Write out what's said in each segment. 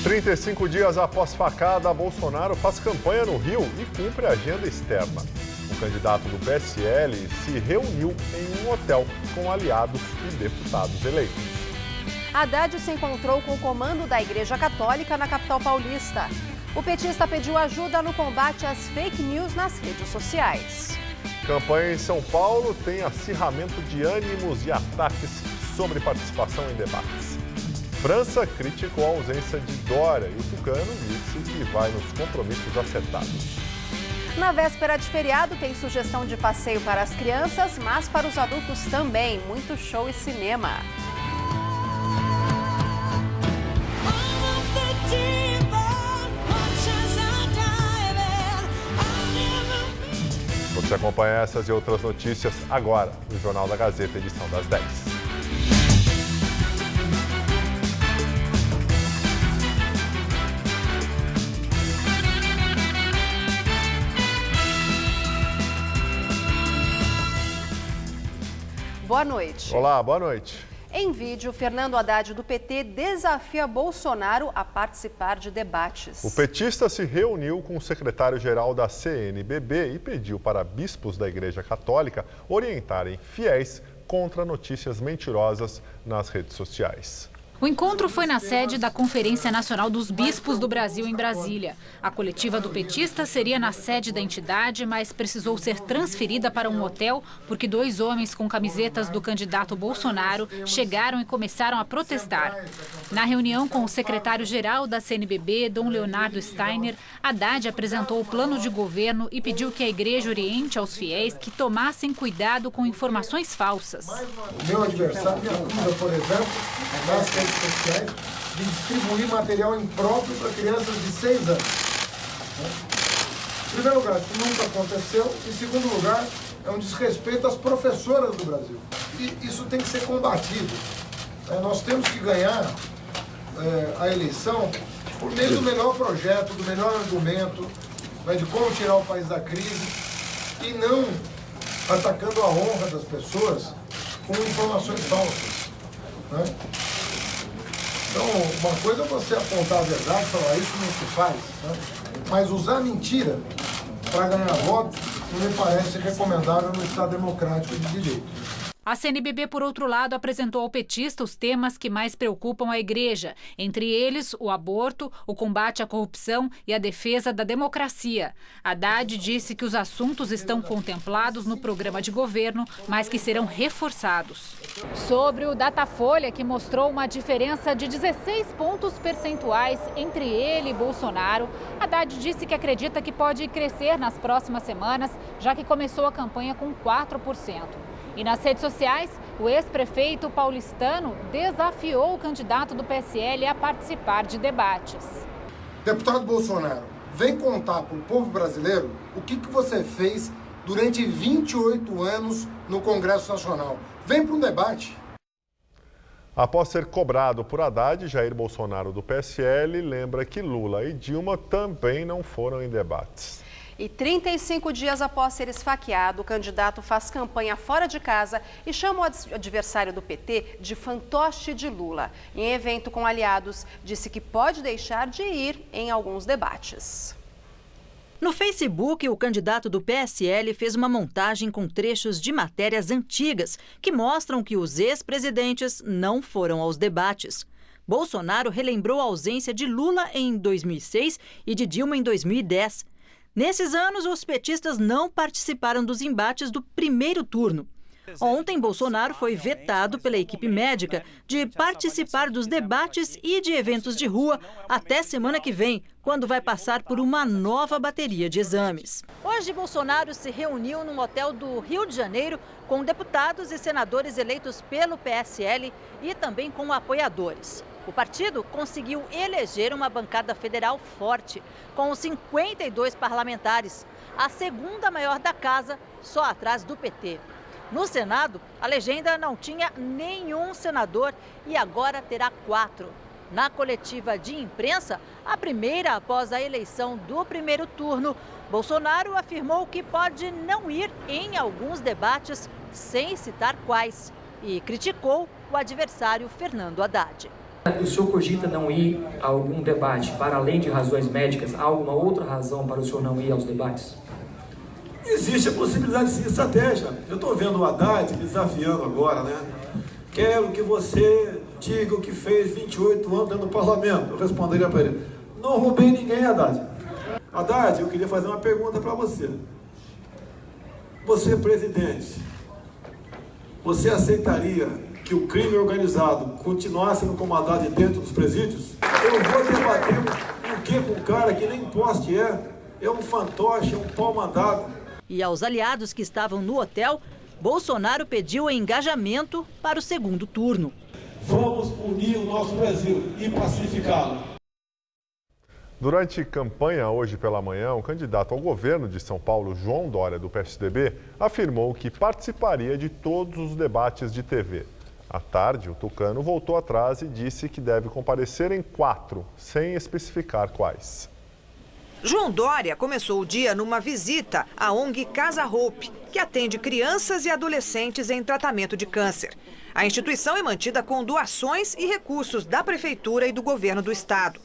35 dias após facada, Bolsonaro faz campanha no Rio e cumpre a agenda externa. O candidato do PSL se reuniu em um hotel com aliados e deputados eleitos. Haddad se encontrou com o comando da Igreja Católica na capital paulista. O petista pediu ajuda no combate às fake news nas redes sociais. Campanha em São Paulo tem acirramento de ânimos e ataques sobre participação em debates. França criticou a ausência de Dória e o Tucano disse que vai nos compromissos acertados. Na véspera de feriado, tem sugestão de passeio para as crianças, mas para os adultos também. Muito show e cinema. Você acompanha essas e outras notícias agora no Jornal da Gazeta, edição das 10. Boa noite. Olá, boa noite. Em vídeo, Fernando Haddad do PT desafia Bolsonaro a participar de debates. O petista se reuniu com o secretário-geral da CNBB e pediu para bispos da Igreja Católica orientarem fiéis contra notícias mentirosas nas redes sociais. O encontro foi na sede da Conferência Nacional dos Bispos do Brasil, em Brasília. A coletiva do petista seria na sede da entidade, mas precisou ser transferida para um hotel porque 2 homens com camisetas do candidato Bolsonaro chegaram e começaram a protestar. Na reunião com o secretário-geral da CNBB, Dom Leonardo Steiner, Haddad apresentou o plano de governo e pediu que a igreja oriente aos fiéis que tomassem cuidado com informações falsas. O meu adversário me acusa, por exemplo, nas redes sociais, de distribuir material impróprio para crianças de 6 anos. Em primeiro lugar, isso nunca aconteceu. Em segundo lugar, é um desrespeito às professoras do Brasil. E isso tem que ser combatido. Nós temos que ganhar a eleição por meio do melhor projeto, do melhor argumento, de como tirar o país da crise e não atacando a honra das pessoas com informações falsas. Então, uma coisa é você apontar a verdade e falar isso não se faz, mas usar mentira para ganhar votos não me parece recomendável no Estado democrático de direito. A CNBB, por outro lado, apresentou ao petista os temas que mais preocupam a igreja, entre eles o aborto, o combate à corrupção e a defesa da democracia. Haddad disse que os assuntos estão contemplados no programa de governo, mas que serão reforçados. Sobre o Datafolha, que mostrou uma diferença de 16 pontos percentuais entre ele e Bolsonaro, Haddad disse que acredita que pode crescer nas próximas semanas, já que começou a campanha com 4%. E nas redes sociais, o ex-prefeito paulistano desafiou o candidato do PSL a participar de debates. Deputado Bolsonaro, vem contar para o povo brasileiro o que você fez durante 28 anos no Congresso Nacional. Vem para um debate. Após ser cobrado por Haddad, Jair Bolsonaro do PSL lembra que Lula e Dilma também não foram em debates. E 35 dias após ser esfaqueado, o candidato faz campanha fora de casa e chama o adversário do PT de fantoche de Lula. Em evento com aliados, disse que pode deixar de ir em alguns debates. No Facebook, o candidato do PSL fez uma montagem com trechos de matérias antigas que mostram que os ex-presidentes não foram aos debates. Bolsonaro relembrou a ausência de Lula em 2006 e de Dilma em 2010. Nesses anos, os petistas não participaram dos embates do primeiro turno. Ontem, Bolsonaro foi vetado pela equipe médica de participar dos debates e de eventos de rua até semana que vem, quando vai passar por uma nova bateria de exames. Hoje, Bolsonaro se reuniu num hotel do Rio de Janeiro com deputados e senadores eleitos pelo PSL e também com apoiadores. O partido conseguiu eleger uma bancada federal forte, com 52 parlamentares, a segunda maior da casa, só atrás do PT. No Senado, a legenda não tinha nenhum senador e agora terá 4. Na coletiva de imprensa, a primeira após a eleição do primeiro turno, Bolsonaro afirmou que pode não ir em alguns debates, sem citar quais, e criticou o adversário Fernando Haddad. O senhor cogita não ir a algum debate para além de razões médicas? Há alguma outra razão para o senhor não ir aos debates? Existe a possibilidade de estratégia. Eu estou vendo o Haddad desafiando agora, né? Quero que você diga o que fez 28 anos dentro do parlamento. Eu responderia para ele: não roubei ninguém, Haddad. Haddad, eu queria fazer uma pergunta para você. Você, presidente, você aceitaria que o crime organizado continuasse no comandado dentro dos presídios? Eu vou debater o que com um cara que nem poste é um fantoche, é um pau-mandado. E aos aliados que estavam no hotel, Bolsonaro pediu engajamento para o segundo turno. Vamos unir o nosso Brasil e pacificá-lo. Durante campanha hoje pela manhã, o candidato ao governo de São Paulo, João Dória, do PSDB, afirmou que participaria de todos os debates de TV. À tarde, o tucano voltou atrás e disse que deve comparecer em 4, sem especificar quais. João Dória começou o dia numa visita à ONG Casa Hope, que atende crianças e adolescentes em tratamento de câncer. A instituição é mantida com doações e recursos da Prefeitura e do Governo do Estado.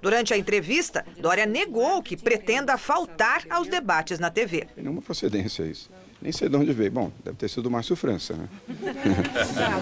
Durante a entrevista, Dória negou que pretenda faltar aos debates na TV. Tem nenhuma procedência isso. Nem sei de onde veio. Bom, deve ter sido do Márcio França, né?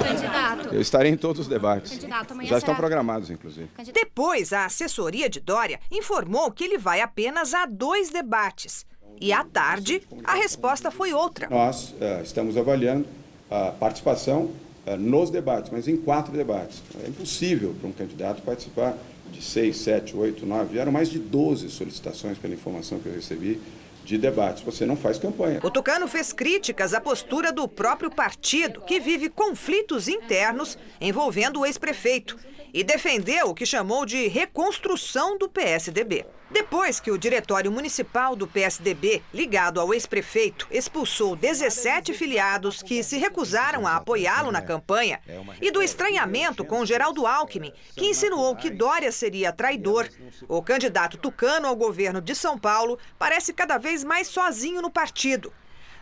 Candidato. Eu estarei em todos os debates. Candidato, amanhã já estão será... programados, inclusive. Depois, a assessoria de Dória informou que ele vai apenas a 2 debates. E à tarde, a resposta foi outra. Nós estamos avaliando a participação nos debates, mas em 4 debates. É impossível para um candidato participar de 6, 7, 8, 9. Vieram mais de 12 solicitações, pela informação que eu recebi, de debates. Você não faz campanha. O tucano fez críticas à postura do próprio partido, que vive conflitos internos envolvendo o ex-prefeito, e defendeu o que chamou de reconstrução do PSDB. Depois que o diretório municipal do PSDB, ligado ao ex-prefeito, expulsou 17 filiados que se recusaram a apoiá-lo na campanha, e do estranhamento com Geraldo Alckmin, que insinuou que Dória seria traidor, o candidato tucano ao governo de São Paulo parece cada vez mais sozinho no partido.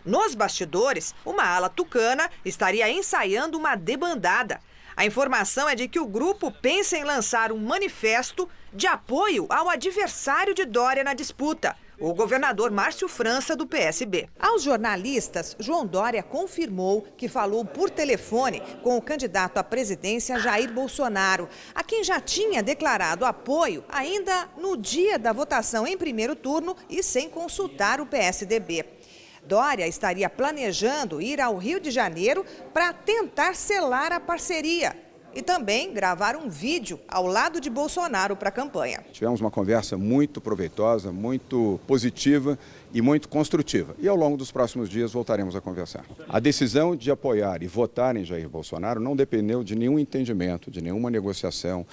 Nos bastidores, uma ala tucana estaria ensaiando uma debandada. A informação é de que o grupo pensa em lançar um manifesto de apoio ao adversário de Dória na disputa, o governador Márcio França, do PSB. Aos jornalistas, João Dória confirmou que falou por telefone com o candidato à presidência Jair Bolsonaro, a quem já tinha declarado apoio ainda no dia da votação em primeiro turno e sem consultar o PSDB. Dória estaria planejando ir ao Rio de Janeiro para tentar selar a parceria e também gravar um vídeo ao lado de Bolsonaro para a campanha. Tivemos uma conversa muito proveitosa, muito positiva e muito construtiva. E ao longo dos próximos dias voltaremos a conversar. A decisão de apoiar e votar em Jair Bolsonaro não dependeu de nenhum entendimento, de nenhuma negociação,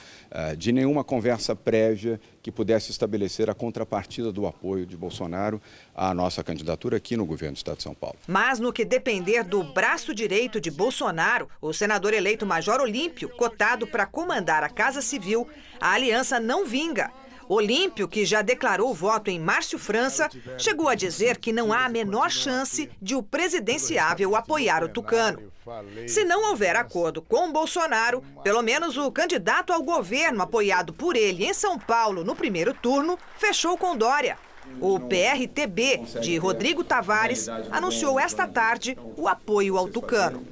de nenhuma conversa prévia que pudesse estabelecer a contrapartida do apoio de Bolsonaro à nossa candidatura aqui no governo do Estado de São Paulo. Mas no que depender do braço direito de Bolsonaro, o senador eleito Major Olímpio, cotado para comandar a Casa Civil, a aliança não vinga. Olímpio, que já declarou voto em Márcio França, chegou a dizer que não há a menor chance de o presidenciável apoiar o tucano. Se não houver acordo com Bolsonaro, pelo menos o candidato ao governo apoiado por ele em São Paulo no primeiro turno fechou com Dória. O PRTB de Rodrigo Tavares anunciou esta tarde o apoio ao tucano.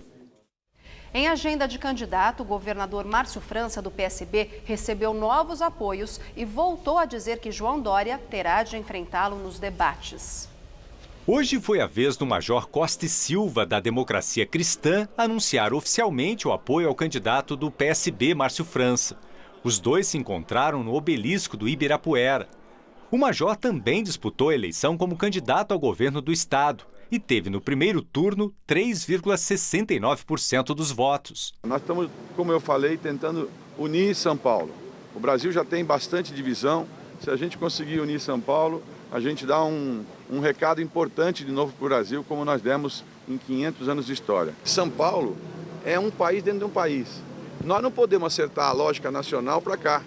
Em agenda de candidato, o governador Márcio França, do PSB, recebeu novos apoios e voltou a dizer que João Dória terá de enfrentá-lo nos debates. Hoje foi a vez do Major Costa e Silva, da Democracia Cristã, anunciar oficialmente o apoio ao candidato do PSB, Márcio França. Os dois se encontraram no obelisco do Ibirapuera. O Major também disputou a eleição como candidato ao governo do estado e teve no primeiro turno 3,69% dos votos. Nós estamos, como eu falei, tentando unir São Paulo. O Brasil já tem bastante divisão. Se a gente conseguir unir São Paulo, a gente dá um recado importante de novo para o Brasil, como nós demos em 500 anos de história. São Paulo é um país dentro de um país. Nós não podemos acertar a lógica nacional para cá,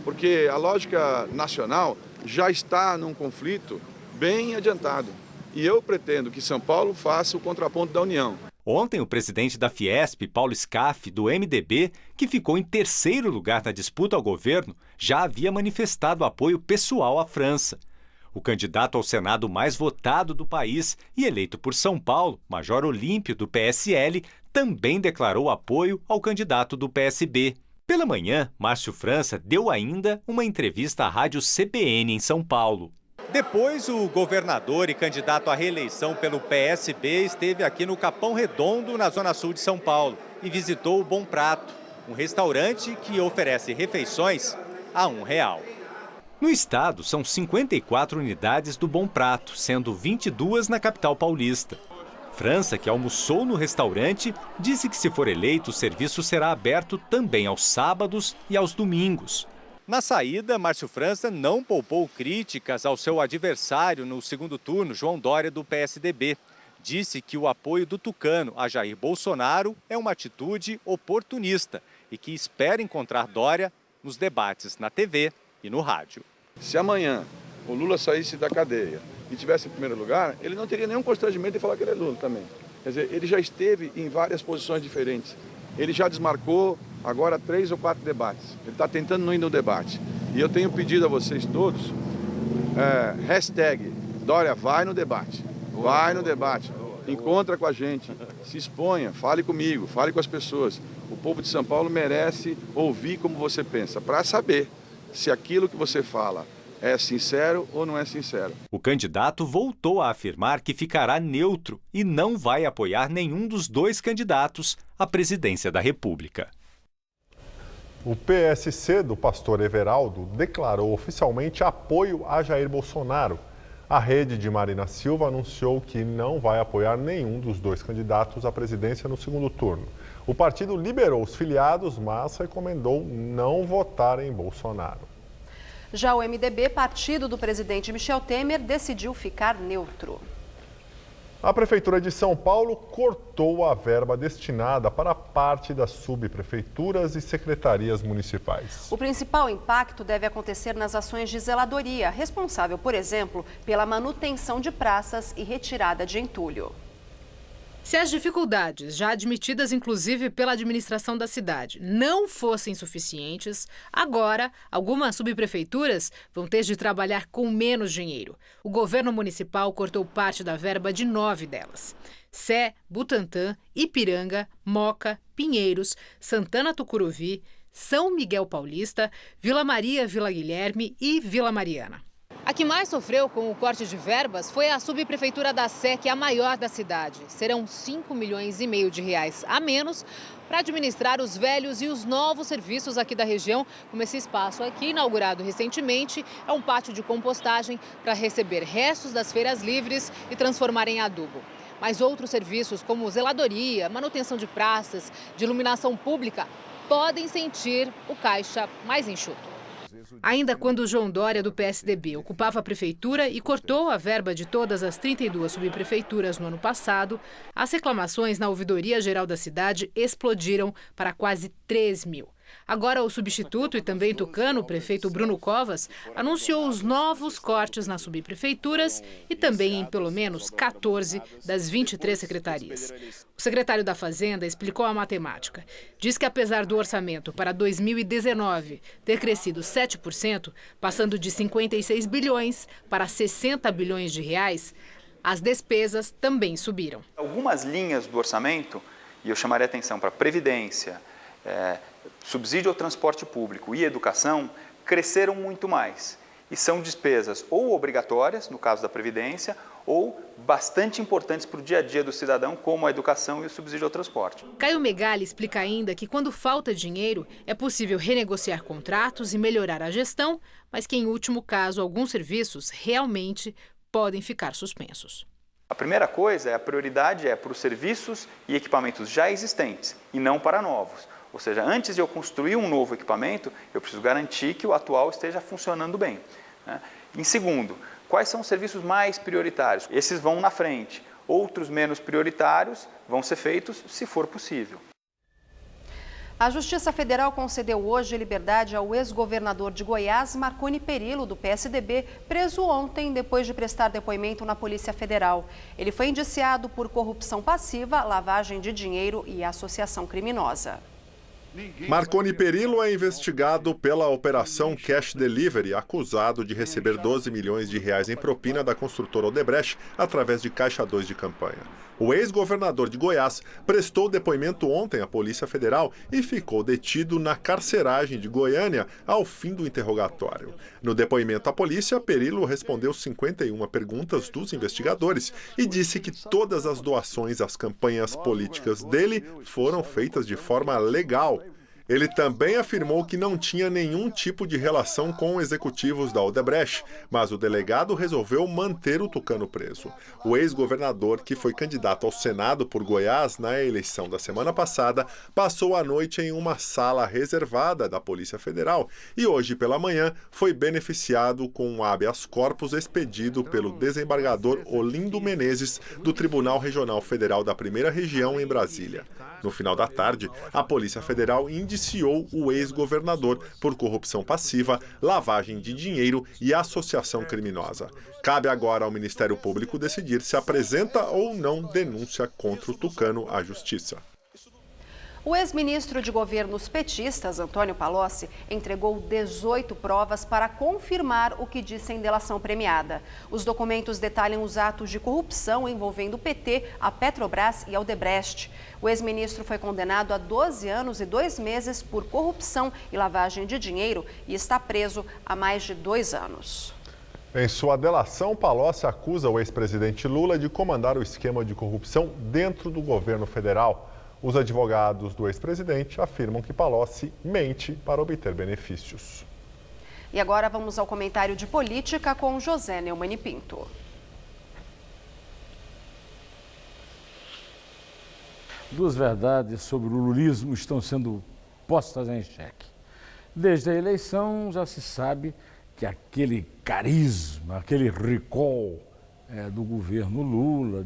porque a lógica nacional já está num conflito bem adiantado. E eu pretendo que São Paulo faça o contraponto da União. Ontem, o presidente da Fiesp, Paulo Scaff, do MDB, que ficou em terceiro lugar na disputa ao governo, já havia manifestado apoio pessoal à França. O candidato ao Senado mais votado do país e eleito por São Paulo, Major Olímpio, do PSL, também declarou apoio ao candidato do PSB. Pela manhã, Márcio França deu ainda uma entrevista à rádio CBN em São Paulo. Depois, o governador e candidato à reeleição pelo PSB esteve aqui no Capão Redondo, na zona sul de São Paulo, e visitou o Bom Prato, um restaurante que oferece refeições a R$1. No estado, são 54 unidades do Bom Prato, sendo 22 na capital paulista. França, que almoçou no restaurante, disse que se for eleito, o serviço será aberto também aos sábados e aos domingos. Na saída, Márcio França não poupou críticas ao seu adversário no segundo turno, João Dória, do PSDB. Disse que o apoio do tucano a Jair Bolsonaro é uma atitude oportunista e que espera encontrar Dória nos debates na TV e no rádio. Se amanhã o Lula saísse da cadeia e tivesse em primeiro lugar, ele não teria nenhum constrangimento de falar que ele é Lula também. Quer dizer, ele já esteve em várias posições diferentes. Ele já desmarcou agora 3 ou 4 debates. Ele está tentando não ir no debate. E eu tenho pedido a vocês todos, hashtag Dória vai no debate. Vai no debate. Encontra com a gente, se exponha, fale comigo, fale com as pessoas. O povo de São Paulo merece ouvir como você pensa, para saber se aquilo que você fala é sincero ou não é sincero. O candidato voltou a afirmar que ficará neutro e não vai apoiar nenhum dos dois candidatos à presidência da República. O PSC do pastor Everaldo declarou oficialmente apoio a Jair Bolsonaro. A rede de Marina Silva anunciou que não vai apoiar nenhum dos dois candidatos à presidência no segundo turno. O partido liberou os filiados, mas recomendou não votar em Bolsonaro. Já o MDB, partido do presidente Michel Temer, decidiu ficar neutro. A Prefeitura de São Paulo cortou a verba destinada para parte das subprefeituras e secretarias municipais. O principal impacto deve acontecer nas ações de zeladoria, responsável, por exemplo, pela manutenção de praças e retirada de entulho. Se as dificuldades, já admitidas inclusive pela administração da cidade, não fossem suficientes, agora algumas subprefeituras vão ter de trabalhar com menos dinheiro. O governo municipal cortou parte da verba de 9 delas. Sé, Butantã, Ipiranga, Moca, Pinheiros, Santana Tucuruvi, São Miguel Paulista, Vila Maria, Vila Guilherme e Vila Mariana. A que mais sofreu com o corte de verbas foi a subprefeitura da Sé, que é a maior da cidade. Serão 5,5 milhões de reais a menos para administrar os velhos e os novos serviços aqui da região, como esse espaço aqui, inaugurado recentemente, é um pátio de compostagem para receber restos das feiras livres e transformar em adubo. Mas outros serviços, como zeladoria, manutenção de praças, de iluminação pública, podem sentir o caixa mais enxuto. Ainda quando João Dória, do PSDB, ocupava a prefeitura e cortou a verba de todas as 32 subprefeituras no ano passado, as reclamações na Ouvidoria Geral da cidade explodiram para quase 3 mil. Agora, o substituto e também tucano, o prefeito Bruno Covas, anunciou os novos cortes nas subprefeituras e também em pelo menos 14 das 23 secretarias. O secretário da Fazenda explicou a matemática. Diz que apesar do orçamento para 2019 ter crescido 7%, passando de 56 bilhões para 60 bilhões de reais, as despesas também subiram. Algumas linhas do orçamento, e eu chamaria atenção para Previdência, subsídio ao transporte público e educação, cresceram muito mais. E são despesas ou obrigatórias, no caso da Previdência, ou bastante importantes para o dia a dia do cidadão, como a educação e o subsídio ao transporte. Caio Megali explica ainda que quando falta dinheiro, é possível renegociar contratos e melhorar a gestão, mas que em último caso, alguns serviços realmente podem ficar suspensos. A primeira coisa, a prioridade é para os serviços e equipamentos já existentes e não para novos. Ou seja, antes de eu construir um novo equipamento, eu preciso garantir que o atual esteja funcionando bem. Em segundo, quais são os serviços mais prioritários? Esses vão na frente. Outros menos prioritários vão ser feitos se for possível. A Justiça Federal concedeu hoje liberdade ao ex-governador de Goiás, Marconi Perillo, do PSDB, preso ontem depois de prestar depoimento na Polícia Federal. Ele foi indiciado por corrupção passiva, lavagem de dinheiro e associação criminosa. Marconi Perillo é investigado pela Operação Cash Delivery, acusado de receber 12 milhões de reais em propina da construtora Odebrecht através de caixa 2 de campanha. O ex-governador de Goiás prestou depoimento ontem à Polícia Federal e ficou detido na carceragem de Goiânia ao fim do interrogatório. No depoimento à polícia, Perillo respondeu 51 perguntas dos investigadores e disse que todas as doações às campanhas políticas dele foram feitas de forma legal. Ele também afirmou que não tinha nenhum tipo de relação com executivos da Odebrecht, mas o delegado resolveu manter o tucano preso. O ex-governador, que foi candidato ao Senado por Goiás na eleição da semana passada, passou a noite em uma sala reservada da Polícia Federal e hoje pela manhã foi beneficiado com um habeas corpus expedido pelo desembargador Olindo Menezes do Tribunal Regional Federal da Primeira Região em Brasília. No final da tarde, a Polícia Federal indiciou o ex-governador por corrupção passiva, lavagem de dinheiro e associação criminosa. Cabe agora ao Ministério Público decidir se apresenta ou não denúncia contra o tucano à Justiça. O ex-ministro de governos petistas, Antônio Palocci, entregou 18 provas para confirmar o que disse em delação premiada. Os documentos detalham os atos de corrupção envolvendo o PT, a Petrobras e a Odebrecht. O ex-ministro foi condenado a 12 anos e 2 meses por corrupção e lavagem de dinheiro e está preso há mais de 2 anos. Em sua delação, Palocci acusa o ex-presidente Lula de comandar o esquema de corrupção dentro do governo federal. Os advogados do ex-presidente afirmam que Palocci mente para obter benefícios. E agora vamos ao comentário de política com José Neumann Pinto. Duas verdades sobre o lulismo estão sendo postas em xeque. Desde a eleição já se sabe que aquele carisma, aquele recall do governo Lula,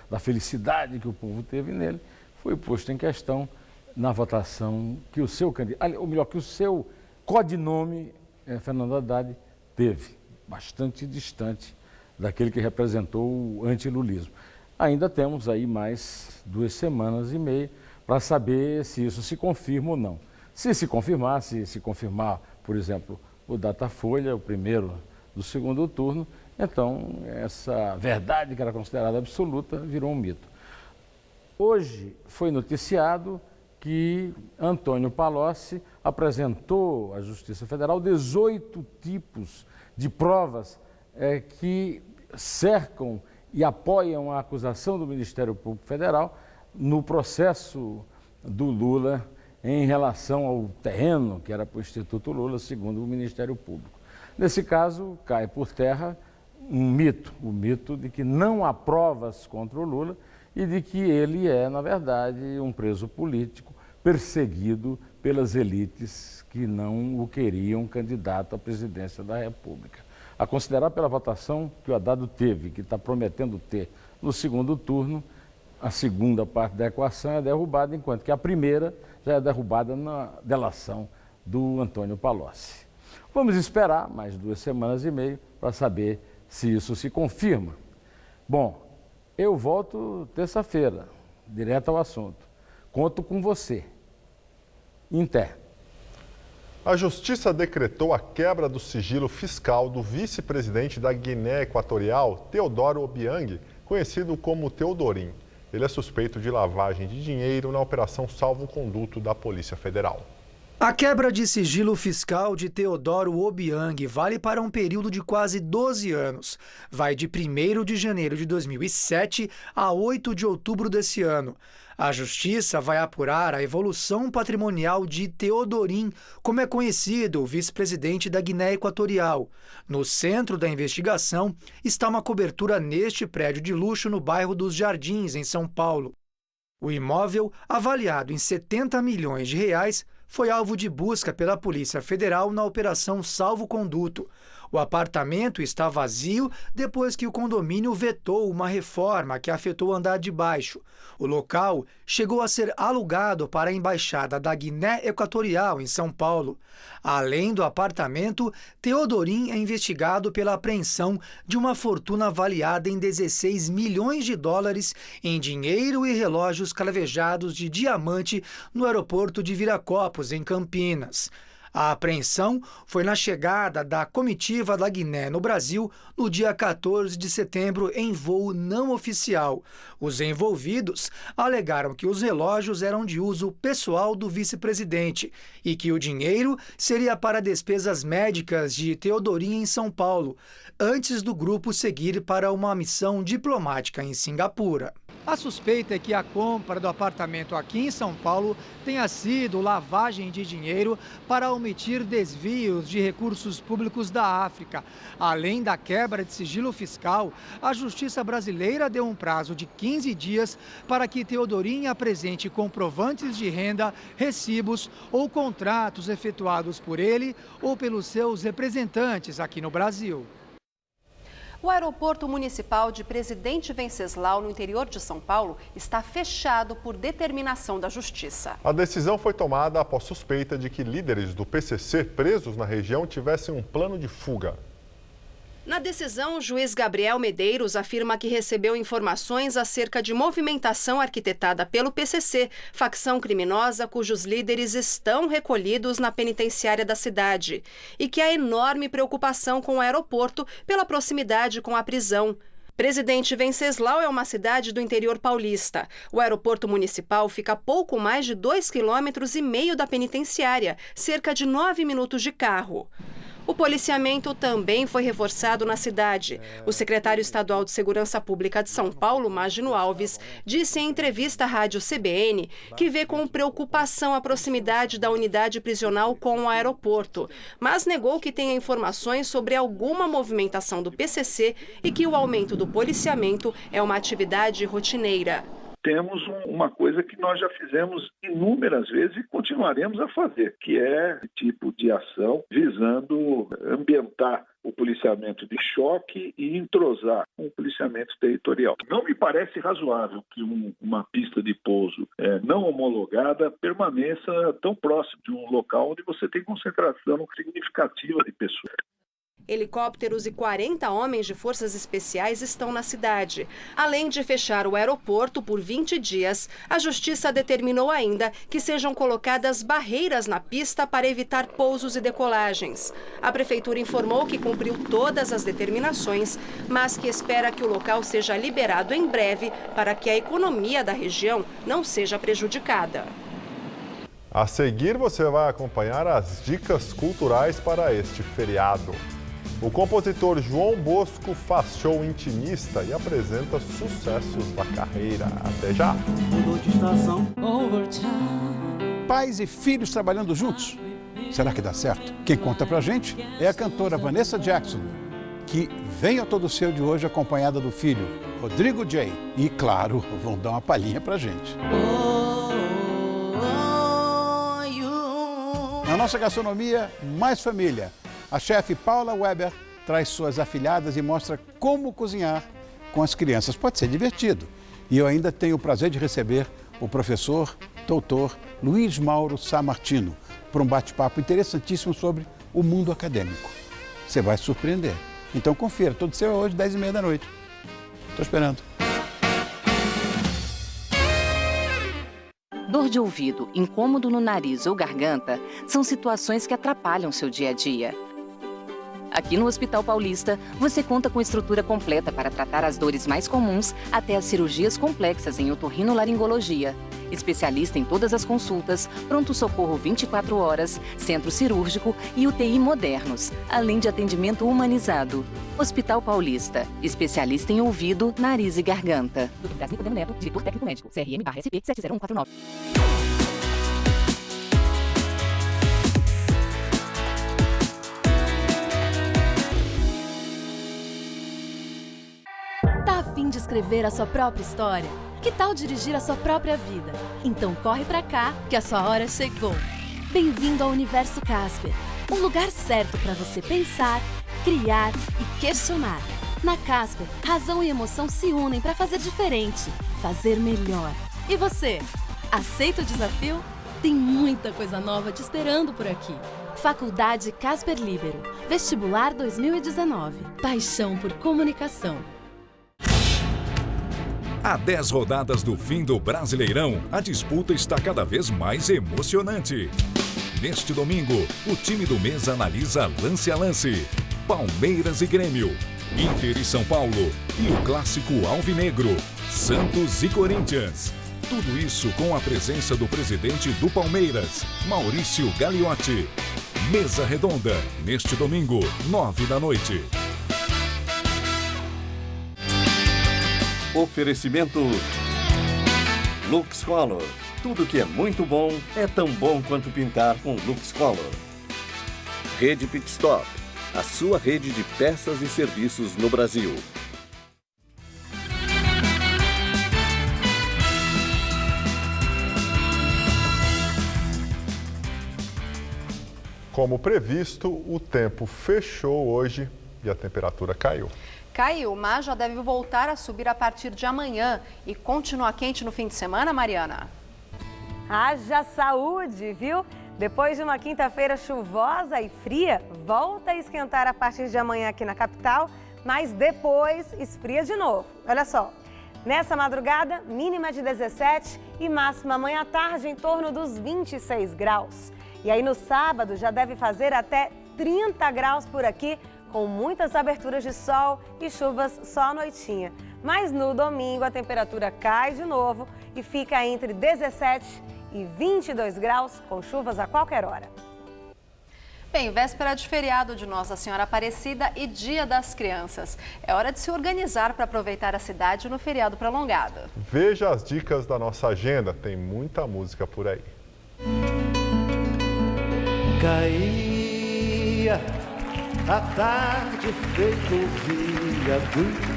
da felicidade que o povo teve nele, foi posto em questão na votação que o seu candidato, ou melhor, que o seu codinome, Fernando Haddad, teve, bastante distante daquele que representou o antilulismo. Ainda temos aí mais 2 semanas e meia para saber se isso se confirma ou não. Se confirmar, por exemplo, o Datafolha, o primeiro do segundo turno, então essa verdade que era considerada absoluta virou um mito. Hoje foi noticiado que Antônio Palocci apresentou à Justiça Federal 18 tipos de provas que cercam e apoiam a acusação do Ministério Público Federal no processo do Lula em relação ao terreno que era para o Instituto Lula, segundo o Ministério Público. Nesse caso, cai por terra um mito, o mito de que não há provas contra o Lula e de que ele é, na verdade, um preso político perseguido pelas elites que não o queriam candidato à presidência da República. A considerar pela votação que o Haddad teve, que está prometendo ter no segundo turno, a segunda parte da equação é derrubada, enquanto que a primeira já é derrubada na delação do Antônio Palocci. Vamos esperar mais 2 semanas e meia para saber se isso se confirma. Bom, eu volto terça-feira, direto ao assunto. Conto com você. Inter. A Justiça decretou a quebra do sigilo fiscal do vice-presidente da Guiné Equatorial, Teodoro Obiang, conhecido como Teodorim. Ele é suspeito de lavagem de dinheiro na Operação Salvo-Conduto da Polícia Federal. A quebra de sigilo fiscal de Teodoro Obiang vale para um período de quase 12 anos. Vai de 1º de janeiro de 2007 a 8 de outubro desse ano. A Justiça vai apurar a evolução patrimonial de Teodorim, como é conhecido o vice-presidente da Guiné Equatorial. No centro da investigação está uma cobertura neste prédio de luxo no bairro dos Jardins, em São Paulo. O imóvel, avaliado em 70 milhões de reais, foi alvo de busca pela Polícia Federal na Operação Salvo-Conduto. O apartamento está vazio depois que o condomínio vetou uma reforma que afetou o andar de baixo. O local chegou a ser alugado para a Embaixada da Guiné Equatorial, em São Paulo. Além do apartamento, Teodorin é investigado pela apreensão de uma fortuna avaliada em 16 milhões de dólares em dinheiro e relógios cravejados de diamante no aeroporto de Viracopos, em Campinas. A apreensão foi na chegada da comitiva da Guiné no Brasil no dia 14 de setembro em voo não oficial. Os envolvidos alegaram que os relógios eram de uso pessoal do vice-presidente e que o dinheiro seria para despesas médicas de Teodorin em São Paulo, antes do grupo seguir para uma missão diplomática em Singapura. A suspeita é que a compra do apartamento aqui em São Paulo tenha sido lavagem de dinheiro para omitir desvios de recursos públicos da África. Além da quebra de sigilo fiscal, a Justiça brasileira deu um prazo de 15 dias para que Teodorin apresente comprovantes de renda, recibos ou contratos efetuados por ele ou pelos seus representantes aqui no Brasil. O aeroporto municipal de Presidente Venceslau, no interior de São Paulo, está fechado por determinação da Justiça. A decisão foi tomada após suspeita de que líderes do PCC presos na região tivessem um plano de fuga. Na decisão, o juiz Gabriel Medeiros afirma que recebeu informações acerca de movimentação arquitetada pelo PCC, facção criminosa cujos líderes estão recolhidos na penitenciária da cidade, e que há enorme preocupação com o aeroporto pela proximidade com a prisão. Presidente Venceslau é uma cidade do interior paulista. O aeroporto municipal fica a pouco mais de 2,5 km da penitenciária, cerca de 9 minutos de carro. O policiamento também foi reforçado na cidade. O secretário estadual de Segurança Pública de São Paulo, Magino Alves, disse em entrevista à rádio CBN que vê com preocupação a proximidade da unidade prisional com o aeroporto, mas negou que tenha informações sobre alguma movimentação do PCC e que o aumento do policiamento é uma atividade rotineira. Temos uma coisa que nós já fizemos inúmeras vezes e continuaremos a fazer, que é tipo de ação visando ambientar o policiamento de choque e entrosar com o policiamento territorial. Não me parece razoável que uma pista de pouso não homologada permaneça tão próximo de um local onde você tem concentração significativa de pessoas. Helicópteros e 40 homens de forças especiais estão na cidade. Além de fechar o aeroporto por 20 dias, a Justiça determinou ainda que sejam colocadas barreiras na pista para evitar pousos e decolagens. A Prefeitura informou que cumpriu todas as determinações, mas que espera que o local seja liberado em breve para que a economia da região não seja prejudicada. A seguir, você vai acompanhar as dicas culturais para este feriado. O compositor João Bosco faz show intimista e apresenta sucessos da carreira. Até já! Pais e filhos trabalhando juntos. Será que dá certo? Quem conta pra gente é a cantora Vanessa Jackson, que vem ao Todo Seu de hoje acompanhada do filho Rodrigo J. E, claro, vão dar uma palhinha pra gente. Na nossa gastronomia, mais família. A chefe Paula Weber traz suas afilhadas e mostra como cozinhar com as crianças. Pode ser divertido. E eu ainda tenho o prazer de receber o professor, doutor Luiz Mauro Sammartino para um bate-papo interessantíssimo sobre o mundo acadêmico. Você vai se surpreender. Então confira, Todo Seu é hoje, 10h30 da noite. Estou esperando. Dor de ouvido, incômodo no nariz ou garganta são situações que atrapalham seu dia a dia. Aqui no Hospital Paulista, você conta com estrutura completa para tratar as dores mais comuns até as cirurgias complexas em otorrinolaringologia. Especialista em todas as consultas, pronto-socorro 24 horas, centro cirúrgico e UTI modernos, além de atendimento humanizado. Hospital Paulista, especialista em ouvido, nariz e garganta. Dr. Brasil Neto, diretor técnico médico, CRM/SP 70149. Tá a fim de escrever a sua própria história? Que tal dirigir a sua própria vida? Então corre pra cá, que a sua hora chegou. Bem-vindo ao Universo Casper, um lugar certo para você pensar, criar e questionar. Na Casper, razão e emoção se unem para fazer diferente, fazer melhor. E você, aceita o desafio? Tem muita coisa nova te esperando por aqui. Faculdade Casper Líbero, Vestibular 2019. Paixão por comunicação. Há 10 rodadas do fim do Brasileirão, a disputa está cada vez mais emocionante. Neste domingo, o time do mês analisa lance a lance. Palmeiras e Grêmio, Inter e São Paulo e o clássico alvinegro, Santos e Corinthians. Tudo isso com a presença do presidente do Palmeiras, Maurício Gagliotti. Mesa Redonda, neste domingo, 21h. Oferecimento Lux Color. Tudo que é muito bom é tão bom quanto pintar com Lux Color. Rede Pit Stop, a sua rede de peças e serviços no Brasil. Como previsto, o tempo fechou hoje e a temperatura caiu. Caiu, mas já deve voltar a subir a partir de amanhã e continuar quente no fim de semana, Mariana? Haja saúde, viu? Depois de uma quinta-feira chuvosa e fria, volta a esquentar a partir de amanhã aqui na capital, mas depois esfria de novo. Olha só, nessa madrugada, mínima de 17 e máxima amanhã à tarde em torno dos 26 graus. E aí no sábado já deve fazer até 30 graus por aqui, com muitas aberturas de sol e chuvas só à noitinha. Mas no domingo a temperatura cai de novo e fica entre 17 e 22 graus, com chuvas a qualquer hora. Bem, véspera de feriado de Nossa Senhora Aparecida e Dia das Crianças. É hora de se organizar para aproveitar a cidade no feriado prolongado. Veja as dicas da nossa agenda, tem muita música por aí. Caía a tarde feito viaduto.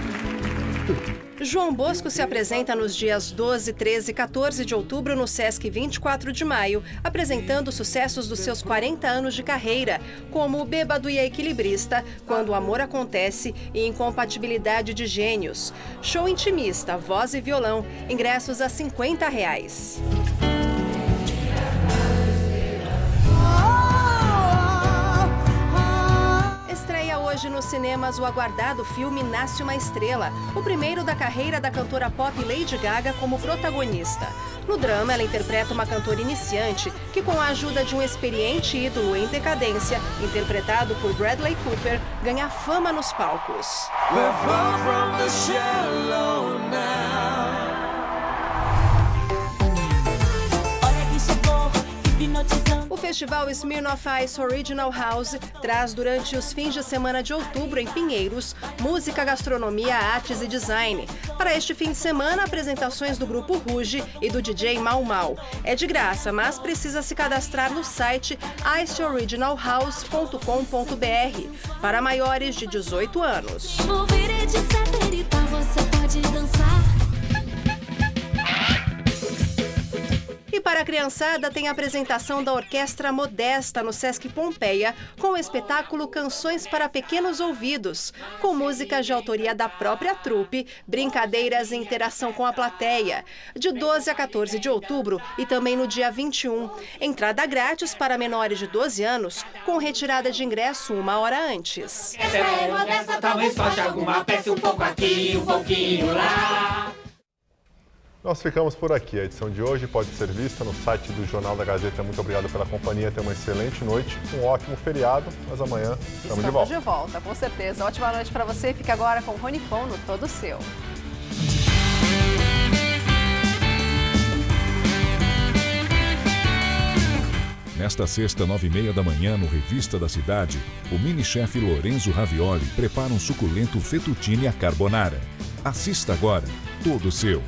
João Bosco se apresenta nos dias 12, 13 e 14 de outubro no Sesc 24 de Maio, apresentando sucessos dos seus 40 anos de carreira, como O Bêbado e a Equilibrista, Quando o Amor Acontece e Incompatibilidade de Gênios. Show intimista, voz e violão, ingressos a R$ 50. Estreia hoje nos cinemas o aguardado filme Nasce uma Estrela, o primeiro da carreira da cantora pop Lady Gaga como protagonista. No drama, ela interpreta uma cantora iniciante que, com a ajuda de um experiente ídolo em decadência, interpretado por Bradley Cooper, ganha fama nos palcos. O festival Smirnoff Ice Original House traz durante os fins de semana de outubro em Pinheiros música, gastronomia, artes e design. Para este fim de semana, apresentações do Grupo Ruge e do DJ Mau Mau. É de graça, mas precisa se cadastrar no site iceoriginalhouse.com.br para maiores de 18 anos. E para a criançada tem a apresentação da Orquestra Modesta no Sesc Pompeia, com o espetáculo Canções para Pequenos Ouvidos, com músicas de autoria da própria trupe, brincadeiras e interação com a plateia, de 12 a 14 de outubro e também no dia 21. Entrada grátis para menores de 12 anos, com retirada de ingresso 1 hora antes. Talvez falte alguma peça, um pouco aqui, um pouquinho lá. Nós ficamos por aqui. A edição de hoje pode ser vista no site do Jornal da Gazeta. Muito obrigado pela companhia. Tenha uma excelente noite, um ótimo feriado, mas amanhã estamos de volta. Estamos de volta, com certeza. Ótima noite para você. Fique agora com o Rony Fon no Todo Seu. Nesta sexta, 9h30 da manhã, no Revista da Cidade, o mini-chefe Lorenzo Ravioli prepara um suculento fettuccine à carbonara. Assista agora, Todo Seu.